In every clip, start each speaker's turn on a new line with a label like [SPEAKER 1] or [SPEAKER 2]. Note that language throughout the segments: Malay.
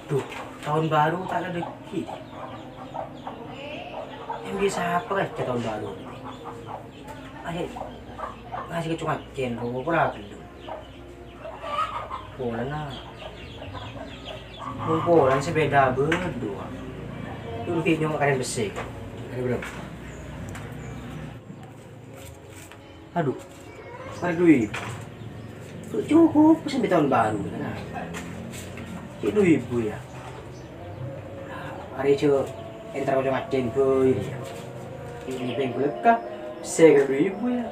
[SPEAKER 1] Duh, tahun baru tak ada rezeki. Yang bisa apa aja tahun baru? Ayo, ngasih ke cuma cendro berapa dulu? Polan na. Polan sepeda berdua. Dulu kayaknya makanan besi. Ada belum? Aduh, ada duit. Tuh cukup sampai tahun baru kan? Itu ibu ya. Hari itu entar kau ngaceng ke ini ya. Ini bengkel kah? Saya ke ibu ya.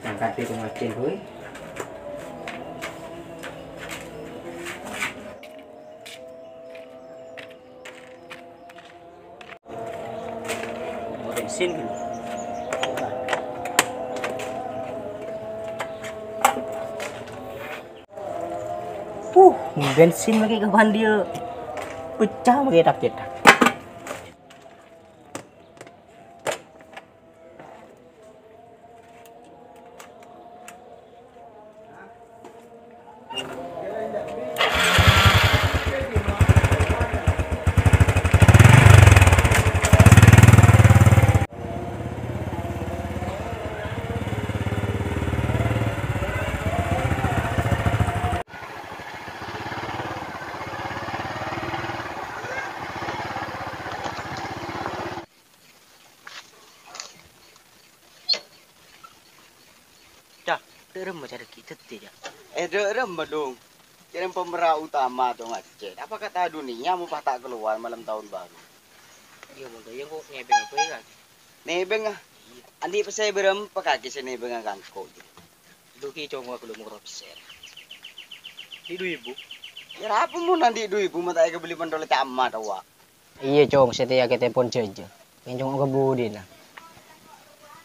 [SPEAKER 1] Angkat dia kau ngaceng ke. Bensin gitu. Bensin lagi kapan dia pecah lagi tak. Dah, derem macam kita tidak.
[SPEAKER 2] Derem dong. Kirim pemeran utama tuh ngacet. Apa kata dunia mau patah keluar malam tahun baru?
[SPEAKER 1] Iya, mau yang kok nebeng apa ya?
[SPEAKER 2] Nebeng ah. Andi pa saya berem pakaki sa nebeng ang gangko.
[SPEAKER 1] Duki cowok aku belum ngerti share. Itu ibu.
[SPEAKER 2] Ya apa mo nanti ibu mata ay kabili pandol tama tawa.
[SPEAKER 1] Iya cowok, saya kita pun jaja. Yang cowok kebudi lah.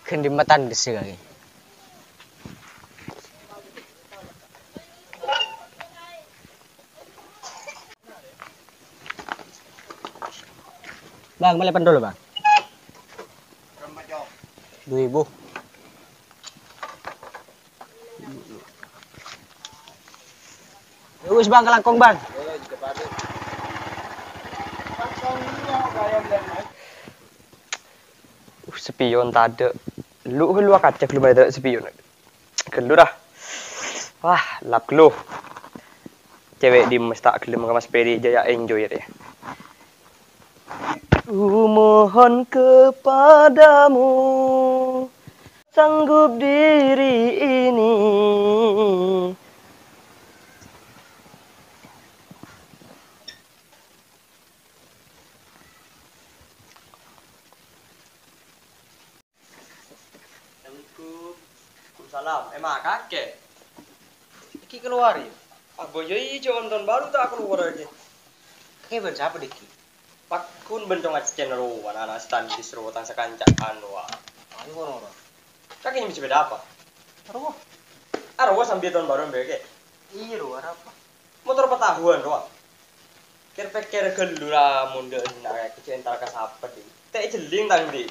[SPEAKER 1] Kendi matan desi lagi. Bang, boleh pendol bang?
[SPEAKER 2] Berapa jauh?
[SPEAKER 1] 2.000. Lurus bang, ke Langkong bang.
[SPEAKER 3] Spion tak ada. Lu kaca belum ada spion. Gelu dah. Wah, lap gelu. Cewek di tak gelem sama sepedi jaya enjoy ya. Mohon kepadamu sanggup diri ini. Salam, emang kakek. Iki keluar ya. Abo yoi jaman tahun baru tak keluar aja.
[SPEAKER 1] Kayak ben siapa diki?
[SPEAKER 3] Pak kun bentong aja channel anak stand di seru tang sekancakan wah.
[SPEAKER 1] Ayo kono.
[SPEAKER 3] Kakeknya bisa beda apa?
[SPEAKER 1] Aduh.
[SPEAKER 3] Arwah sambil tahun baru mbeke.
[SPEAKER 1] Iya ro apa?
[SPEAKER 3] Motor petahuan doang. Kira-kira gelura mundur nak kecentar kasapet iki. Tek jeling tang ndi.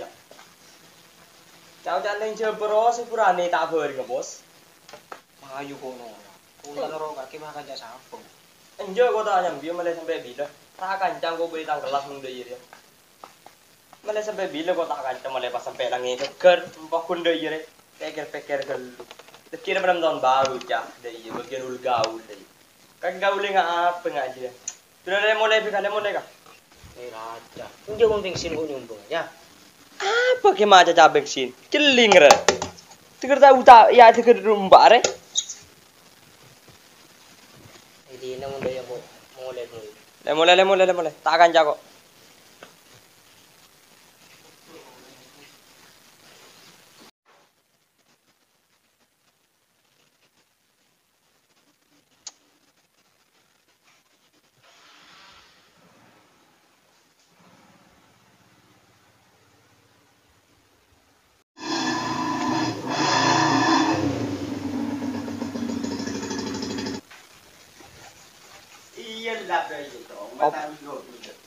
[SPEAKER 3] Cau ning jebro sepurane tak beri ngebos.
[SPEAKER 1] Ayo kono. Ulan ro kaki makan jasa sampung.
[SPEAKER 3] Enjo kok tak nyambi malah sampai bila. Tak kancang kok beli tang kelas mundur ya. Malah sampai bila kok tak kancang malah pas sampai langi seger empah kunde ya. Pikir-pikir gelu. Kira pada tahun baru cah dari bagian ul gaul dari. Kan gaul enggak apa enggak aja. Sudah ada mulai kah?
[SPEAKER 1] Raja. Unjuk kong bensin kok nyumbang ya.
[SPEAKER 3] Apa ke maca ca bensin? Celing re. Tiker tahu tak ya tiker rumba re.
[SPEAKER 1] Jadi nang udah yang mulai.
[SPEAKER 3] Lemole. Tak akan jago.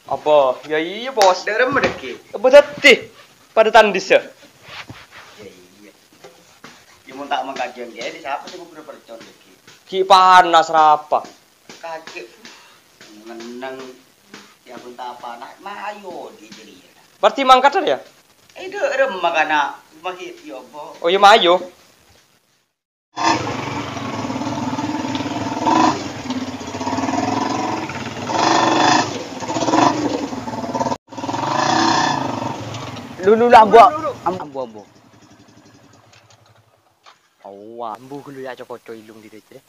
[SPEAKER 3] Apa? Ya iya bos.
[SPEAKER 2] Derem deki.
[SPEAKER 3] Apa tadi? Pada tandis ya?
[SPEAKER 2] Iya. Dia mau tak mengkajian dia di siapa sih gue percon deki.
[SPEAKER 3] Ki panas rapa.
[SPEAKER 2] Kaki. Ngenang ya pun tak apa nak mayo di jadi.
[SPEAKER 3] Berarti mangkat ya?
[SPEAKER 2] Rem makana makit yo bo.
[SPEAKER 3] Oh iya mayo.
[SPEAKER 2] Lulu ambo. Ambo.
[SPEAKER 3] Oh, ambu kulu ya cokot ilung di deh.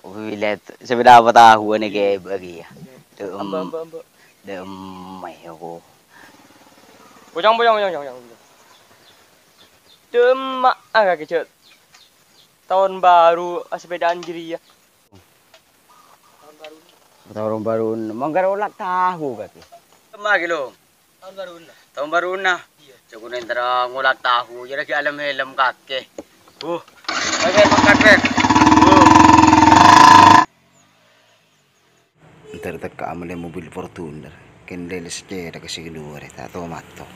[SPEAKER 2] Wilet sebenarnya apa tahu nih kayak bagi ya.
[SPEAKER 3] Ambo.
[SPEAKER 2] Dem mai aku.
[SPEAKER 3] Bojang. Demak agak kecil. Tahun baru sepedaan jiri ya.
[SPEAKER 2] Tahun baru manggar ulak tahu kaki. Magi lo. Tahun baru na. Iya. Cukup nentera ngulak tahu. Jadi alam helm kaki. Oke makan bet. Ntar ka amale mobil Fortuner. Kendele sejera kasi luar tato matto.